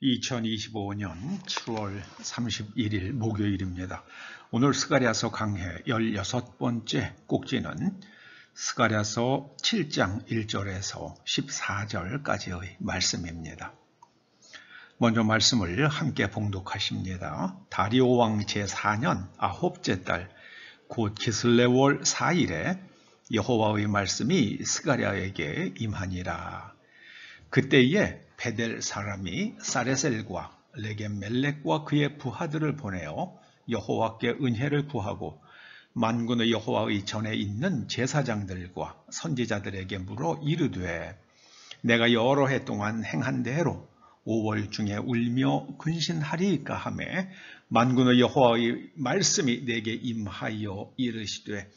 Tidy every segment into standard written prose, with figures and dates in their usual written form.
2025년 7월 31일 목요일입니다. 오늘 스가랴서 강해 16번째 꼭지는 스가랴서 7장 1절에서 14절까지의 말씀입니다. 먼저 말씀을 함께 봉독하십니다. 다리오 왕 제4년 9째 달 곧 기슬레월 4일에 여호와의 말씀이 스가랴에게 임하니라. 그때에 베델 사람이 사레셀과 레겜멜렉과 그의 부하들을 보내어 여호와께 은혜를 구하고 만군의 여호와의 전에 있는 제사장들과 선지자들에게 물어 이르되 내가 여러 해 동안 행한 대로 5월 중에 울며 근신하리이까 하매 만군의 여호와의 말씀이 내게 임하여 이르시되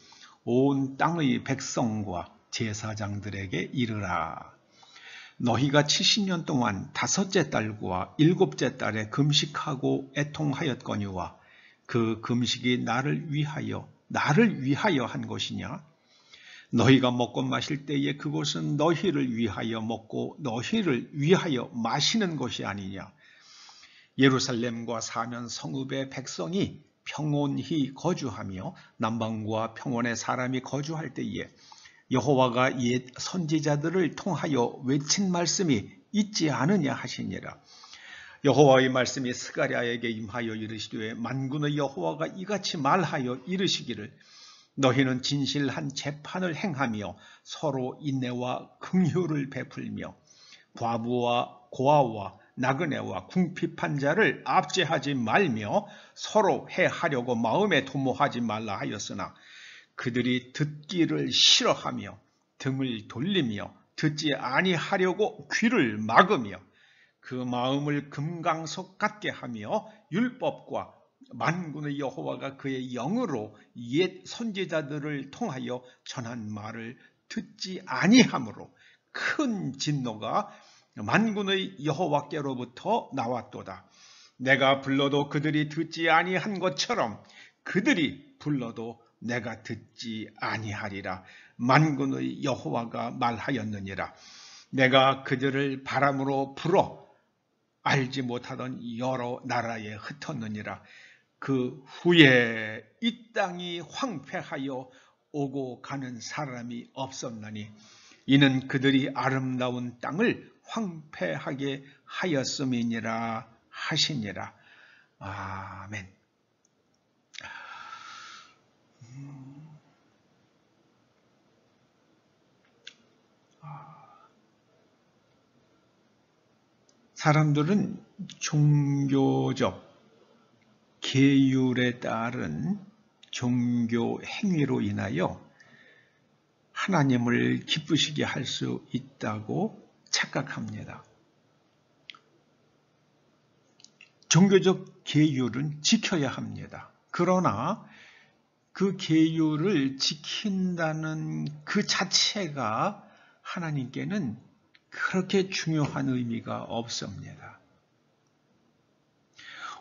온 땅의 백성과 제사장들에게 이르라. 너희가 70년 동안 5째 달과 7째 달에 금식하고 애통하였거니와 그 금식이 나를 위하여 한 것이냐? 너희가 먹고 마실 때에 그것은 너희를 위하여 먹고 너희를 위하여 마시는 것이 아니냐? 예루살렘과 사면 성읍의 백성이 평온히 거주하며 남방과 평원의 사람이 거주할 때에 여호와가 옛 선지자들을 통하여 외친 말씀이 있지 않으냐 하시니라. 여호와의 말씀이 스가랴에게 임하여 이르시되 만군의 여호와가 이같이 말하여 이르시기를 너희는 진실한 재판을 행하며 서로 인내와 긍휼을 베풀며 과부와 고아와 나그네와 궁핍한 자를 압제하지 말며 서로 해하려고 마음에 도모하지 말라 하였으나 그들이 듣기를 싫어하며 등을 돌리며 듣지 아니하려고 귀를 막으며 그 마음을 금강석 같게 하며 율법과 만군의 여호와가 그의 영으로 옛 선지자들을 통하여 전한 말을 듣지 아니하므로 큰 진노가 만군의 여호와께로부터 나왔도다. 내가 불러도 그들이 듣지 아니한 것처럼 그들이 불러도 내가 듣지 아니하리라. 만군의 여호와가 말하였느니라. 내가 그들을 바람으로 불어 알지 못하던 여러 나라에 흩었느니라. 그 후에 이 땅이 황폐하여 오고 가는 사람이 없었나니 이는 그들이 아름다운 땅을 황폐하게 하였음이니라 하시니라. 아멘. 사람들은 종교적 계율에 따른 종교 행위로 인하여 하나님을 기쁘시게 할 수 있다고 착각합니다. 종교적 계율은 지켜야 합니다. 그러나 그 계율을 지킨다는 그 자체가 하나님께는 그렇게 중요한 의미가 없습니다.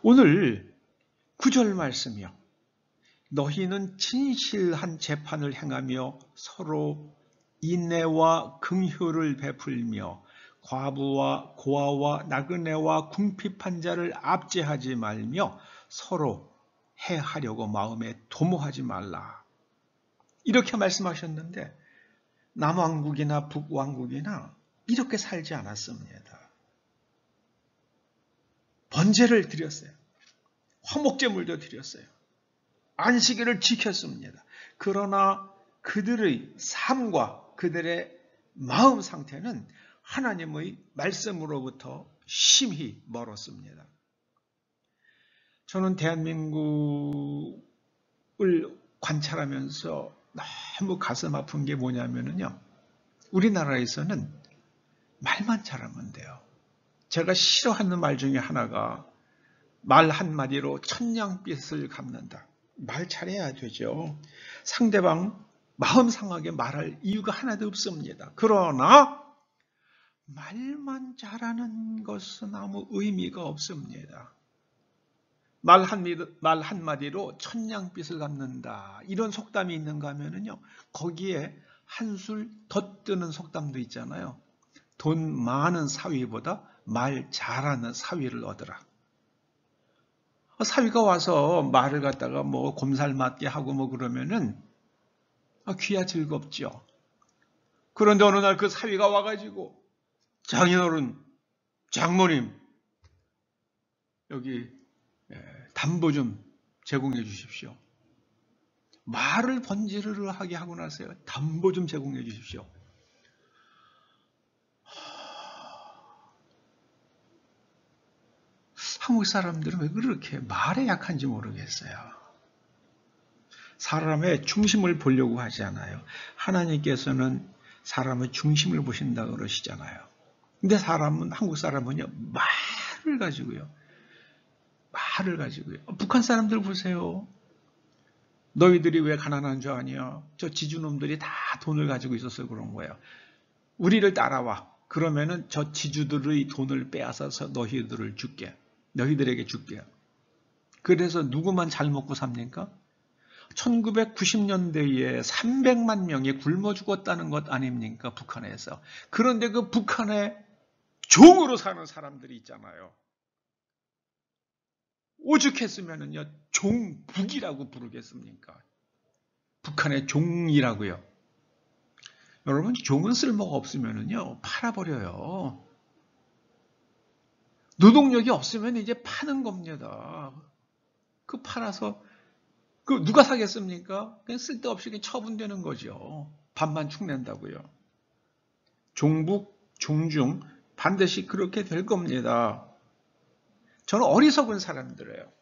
오늘 9절 말씀이요. 너희는 진실한 재판을 행하며 서로 인내와 긍휼을 베풀며 과부와 고아와 나그네와 궁핍한 자를 압제하지 말며 서로 해하려고 마음에 도모하지 말라. 이렇게 말씀하셨는데 남왕국이나 북왕국이나 이렇게 살지 않았습니다. 번제를 드렸어요. 화목제물도 드렸어요. 안식일을 지켰습니다. 그러나 그들의 삶과 그들의 마음 상태는 하나님의 말씀으로부터 심히 멀었습니다. 저는 대한민국을 관찰하면서 너무 가슴 아픈 게 뭐냐면요. 우리나라에서는 말만 잘하면 돼요. 제가 싫어하는 말 중에 하나가 말 한마디로 천냥빚을 갚는다. 말 잘해야 되죠. 상대방 마음 상하게 말할 이유가 하나도 없습니다. 그러나 말만 잘하는 것은 아무 의미가 없습니다. 말 한마디로 천냥빚을 갚는다. 이런 속담이 있는가 하면요. 거기에 한술 덧뜨는 속담도 있잖아요. 돈 많은 사위보다 말 잘하는 사위를 얻으라. 사위가 와서 말을 갖다가 뭐 곰살 맞게 하고 뭐 그러면은 귀야 즐겁죠. 그런데 어느 날 그 사위가 와가지고 장인어른, 장모님 여기 담보 좀 제공해 주십시오. 말을 번지르르 하게 하고 나서요. 담보 좀 제공해 주십시오. 한국 사람들은 왜 그렇게 말에 약한지 모르겠어요. 사람의 중심을 보려고 하지 않아요. 하나님께서는 사람의 중심을 보신다고 그러시잖아요. 근데 한국 사람은요, 말을 가지고요. 북한 사람들 보세요. 너희들이 왜 가난한 줄 아냐? 저 지주놈들이 다 돈을 가지고 있어서 그런 거예요. 우리를 따라와. 그러면은 저 지주들의 돈을 빼앗아서 너희들에게 줄게. 그래서 누구만 잘 먹고 삽니까? 1990년대에 300만 명이 굶어 죽었다는 것 아닙니까? 북한에서. 그런데 그 북한에 종으로 사는 사람들이 있잖아요. 오죽했으면은요, 종북이라고 부르겠습니까? 북한의 종이라고요. 여러분, 종은 쓸모가 없으면은요, 팔아버려요. 노동력이 없으면 이제 파는 겁니다. 그 팔아서, 누가 사겠습니까? 그냥 쓸데없이 그냥 처분되는 거죠. 밥만 축낸다고요. 종북, 종중, 반드시 그렇게 될 겁니다. 저는 어리석은 사람들이에요.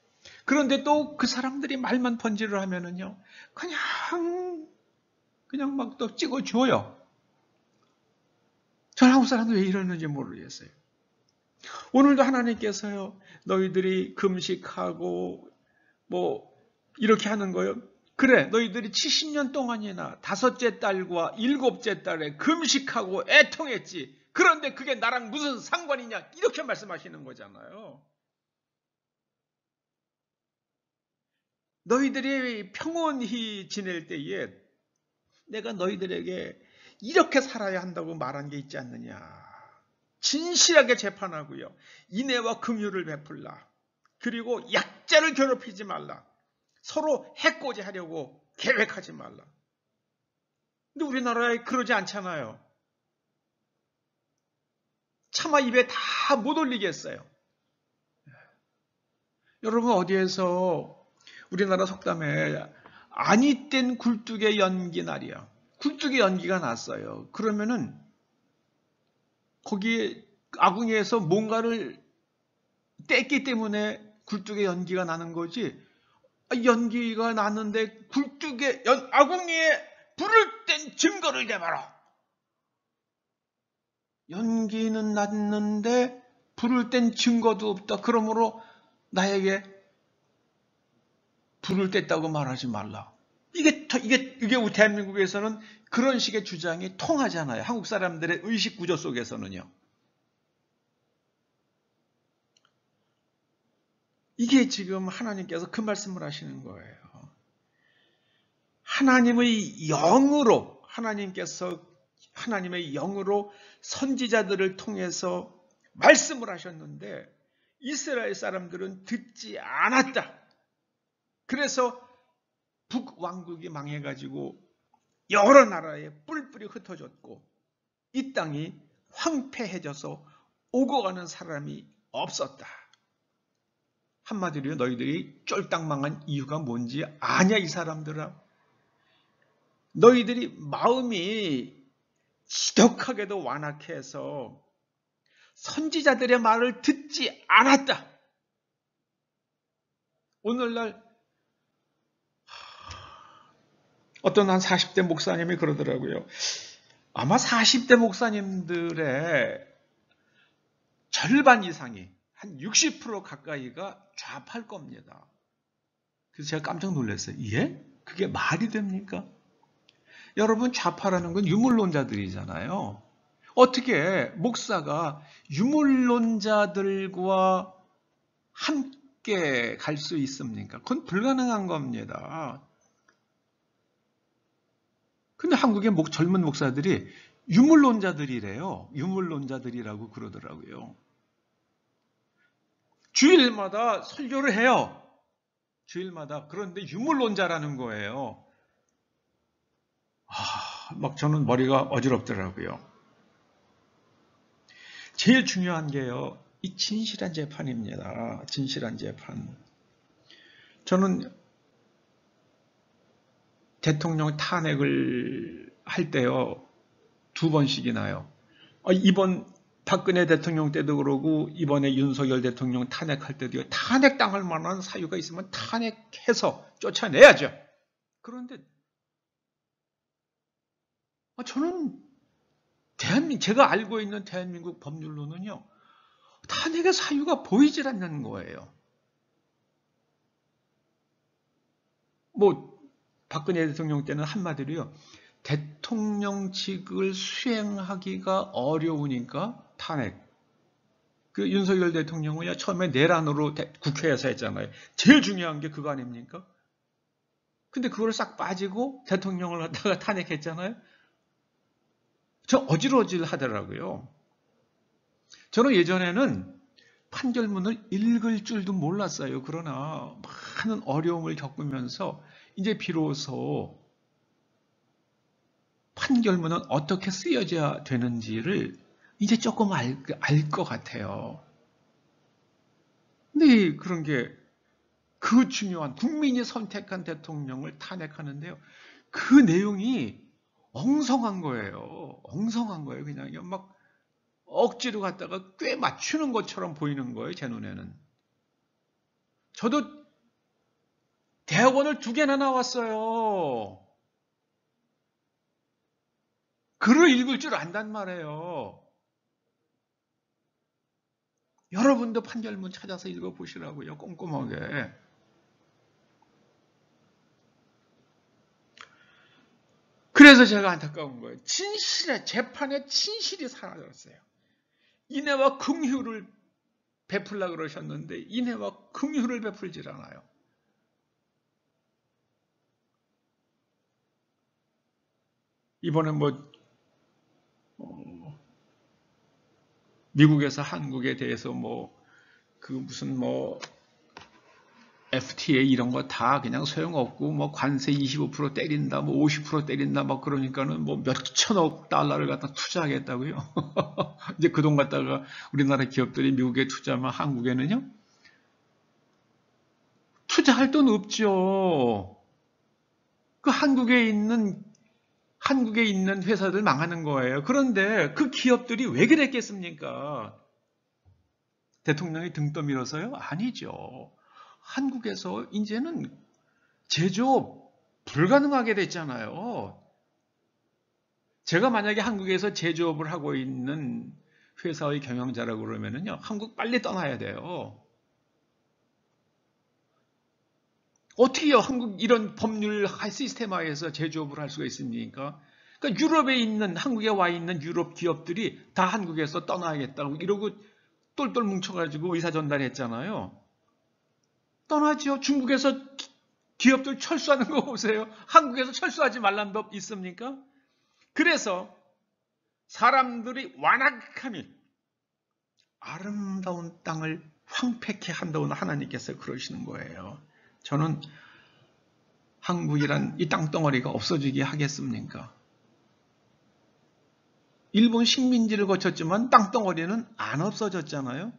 그런데 또 그 사람들이 말만 번지를 하면은요, 그냥 막 또 찍어줘요. 저는 한국 사람들 왜 이러는지 모르겠어요. 오늘도 하나님께서요, 너희들이 금식하고, 이렇게 하는 거예요. 그래, 너희들이 70년 동안이나 5째 달과 7째 달에 금식하고 애통했지. 그런데 그게 나랑 무슨 상관이냐? 이렇게 말씀하시는 거잖아요. 너희들이 평온히 지낼 때에 내가 너희들에게 이렇게 살아야 한다고 말한 게 있지 않느냐. 진실하게 재판하고요. 인애와 긍휼을 베풀라. 그리고 약자를 괴롭히지 말라. 서로 해코지하려고 계획하지 말라. 근데 우리나라에 그러지 않잖아요. 차마 입에 다 못 올리겠어요. 여러분 어디에서 우리나라 속담에 아니 땐 굴뚝에 연기 날이야. 굴뚝에 연기가 났어요. 그러면은 거기에 아궁이에서 뭔가를 뗐기 때문에 굴뚝에 연기가 나는 거지. 연기가 났는데 아궁이에 불을 뗀 증거를 대봐라. 연기는 났는데 불을 뗀 증거도 없다. 그러므로 나에게 불을 뗐다고 말하지 말라. 이게 대한민국에서는 그런 식의 주장이 통하잖아요. 한국 사람들의 의식 구조 속에서는요. 이게 지금 하나님께서 그 말씀을 하시는 거예요. 하나님의 영으로 선지자들을 통해서 말씀을 하셨는데 이스라엘 사람들은 듣지 않았다. 그래서 북왕국이 망해가지고 여러 나라에 뿔뿔이 흩어졌고 이 땅이 황폐해져서 오고 가는 사람이 없었다. 한마디로 너희들이 쫄딱 망한 이유가 뭔지 아냐 이 사람들아. 너희들이 마음이 지독하게도 완악해서 선지자들의 말을 듣지 않았다. 오늘날 어떤 한 40대 목사님이 그러더라고요. 아마 40대 목사님들의 절반 이상이 한 60% 가까이가 좌파일 겁니다. 그래서 제가 깜짝 놀랐어요. 예? 그게 말이 됩니까? 여러분 좌파라는 건 유물론자들이잖아요. 어떻게 목사가 유물론자들과 함께 갈 수 있습니까? 그건 불가능한 겁니다. 근데 한국의 젊은 목사들이 유물론자들이래요. 유물론자들이라고 그러더라고요. 주일마다 설교를 해요. 주일마다. 그런데 유물론자라는 거예요. 막 저는 머리가 어지럽더라고요. 제일 중요한 게요. 이 진실한 재판입니다. 진실한 재판. 저는 대통령 탄핵을 할 때요. 2번씩이나요. 이번 박근혜 대통령 때도 그러고 이번에 윤석열 대통령 탄핵할 때도요. 탄핵당할 만한 사유가 있으면 탄핵해서 쫓아내야죠. 그런데 저는 제가 알고 있는 대한민국 법률로는요. 탄핵의 사유가 보이질 않는 거예요. 박근혜 대통령 때는 한마디로요. 대통령직을 수행하기가 어려우니까 탄핵. 그 윤석열 대통령은요, 처음에 내란으로 국회에서 했잖아요. 제일 중요한 게 그거 아닙니까? 근데 그걸 싹 빠지고 대통령을 갖다가 탄핵했잖아요. 저 어질어질 하더라고요. 저는 예전에는 판결문을 읽을 줄도 몰랐어요. 그러나 많은 어려움을 겪으면서 이제 비로소 판결문은 어떻게 쓰여져야 되는지를 이제 조금 알 것 같아요. 근데 그런 게 그 중요한 국민이 선택한 대통령을 탄핵하는데요. 그 내용이 엉성한 거예요. 엉성한 거예요. 그냥 막 억지로 갖다가 꽤 맞추는 것처럼 보이는 거예요. 제 눈에는. 저도 대학원을 2개나 나왔어요. 글을 읽을 줄 안단 말이에요. 여러분도 판결문 찾아서 읽어보시라고요. 꼼꼼하게. 그래서 제가 안타까운 거예요. 재판의 진실이 사라졌어요. 인애와 긍휼을 베풀라 그러셨는데 인애와 긍휼을 베풀질 않아요. 이번에 미국에서 한국에 대해서 FTA 이런 거 다 그냥 소용없고 관세 25% 때린다 50% 때린다 그러니까는 몇천억 달러를 갖다 투자하겠다고요. 이제 그 돈 갖다가 우리나라 기업들이 미국에 투자하면 한국에는요 투자할 돈 없죠. 그 한국에 있는 회사들 망하는 거예요. 그런데 그 기업들이 왜 그랬겠습니까? 대통령이 등 떠밀어서요? 아니죠. 한국에서 이제는 제조업 불가능하게 됐잖아요. 제가 만약에 한국에서 제조업을 하고 있는 회사의 경영자라고 그러면은요, 한국 빨리 떠나야 돼요. 어떻게요? 한국 이런 법률 시스템화에서 제조업을 할 수가 있습니까? 그러니까 유럽에 있는, 한국에 와 있는 유럽 기업들이 다 한국에서 떠나야겠다고 이러고 똘똘 뭉쳐가지고 의사 전달했잖아요. 떠나죠. 중국에서 기업들 철수하는 거 보세요. 한국에서 철수하지 말란 법 있습니까? 그래서 사람들이 완악함이 아름다운 땅을 황폐케 한다고 하나님께서 그러시는 거예요. 저는 한국이란 이 땅덩어리가 없어지게 하겠습니까? 일본 식민지를 거쳤지만 땅덩어리는 안 없어졌잖아요.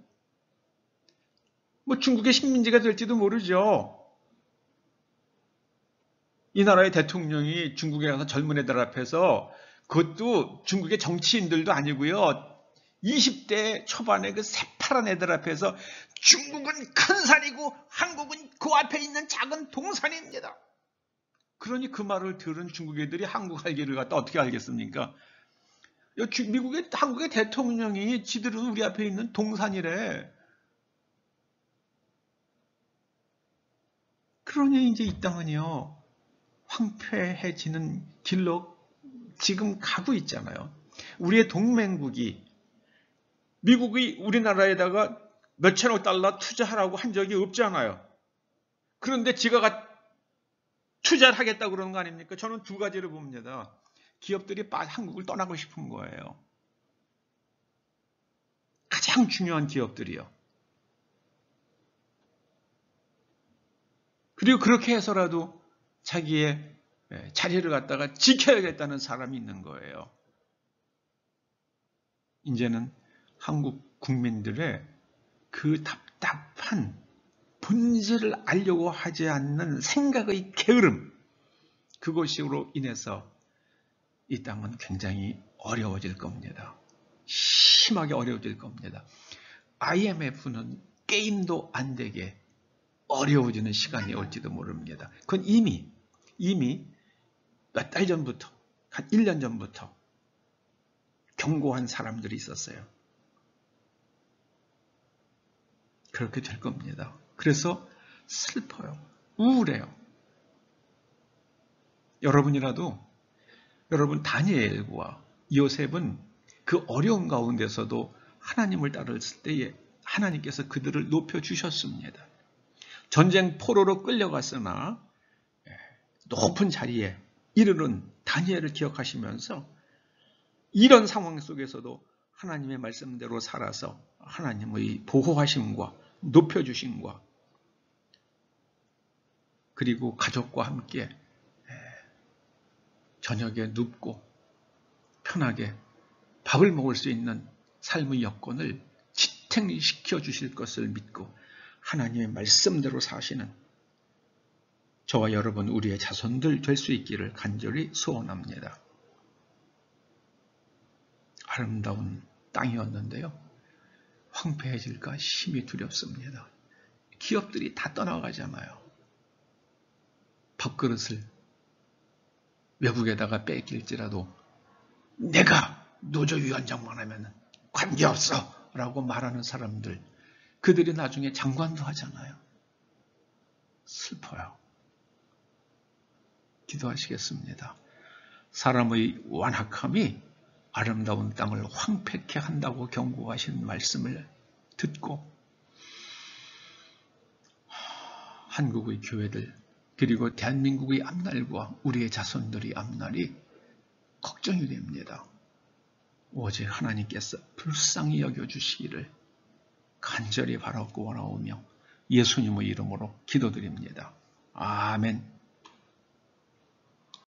중국의 식민지가 될지도 모르죠. 이 나라의 대통령이 중국에 가서 젊은 애들 앞에서 그것도 중국의 정치인들도 아니고요. 20대 초반에 그 새파란 애들 앞에서 중국은 큰 산이고 한국은 그 앞에 있는 작은 동산입니다. 그러니 그 말을 들은 중국 애들이 한국 할기를 갖다 어떻게 알겠습니까? 한국의 대통령이 지들은 우리 앞에 있는 동산이래. 그러니 이제 이 땅은요. 황폐해지는 길로 지금 가고 있잖아요. 우리의 동맹국이 미국이 우리나라에다가 몇천억 달러 투자하라고 한 적이 없잖아요. 그런데 지가 투자를 하겠다고 그러는 거 아닙니까? 저는 2가지를 봅니다. 기업들이 한국을 떠나고 싶은 거예요. 가장 중요한 기업들이요. 그리고 그렇게 해서라도 자기의 자리를 갖다가 지켜야겠다는 사람이 있는 거예요. 이제는 한국 국민들의 그 답답한 본질을 알려고 하지 않는 생각의 게으름, 그것으로 인해서 이 땅은 굉장히 어려워질 겁니다. 심하게 어려워질 겁니다. IMF는 게임도 안 되게 어려워지는 시간이 올지도 모릅니다. 그건 이미 몇 달 전부터, 한 1년 전부터 경고한 사람들이 있었어요. 그렇게 될 겁니다. 그래서 슬퍼요. 우울해요. 여러분이라도, 여러분 다니엘과 요셉은 그 어려운 가운데서도 하나님을 따랐을 때에 하나님께서 그들을 높여주셨습니다. 전쟁 포로로 끌려갔으나 높은 자리에 이르는 다니엘을 기억하시면서 이런 상황 속에서도 하나님의 말씀대로 살아서 하나님의 보호하심과 높여주심과 그리고 가족과 함께 저녁에 눕고 편하게 밥을 먹을 수 있는 삶의 여건을 지탱시켜 주실 것을 믿고 하나님의 말씀대로 사시는 저와 여러분 우리의 자손들 될 수 있기를 간절히 소원합니다. 아름다운 땅이었는데요. 황폐해질까 심히 두렵습니다. 기업들이 다 떠나가잖아요. 밥그릇을 외국에다가 뺏길지라도 내가 노조위원장만 하면 관계없어 라고 말하는 사람들, 그들이 나중에 장관도 하잖아요. 슬퍼요. 기도하시겠습니다. 사람의 완악함이 아름다운 땅을 황폐케 한다고 경고하신 말씀을 듣고 한국의 교회들 그리고 대한민국의 앞날과 우리의 자손들의 앞날이 걱정이 됩니다. 오직 하나님께서 불쌍히 여겨주시기를 간절히 바라고 원하오며 예수님의 이름으로 기도드립니다. 아멘.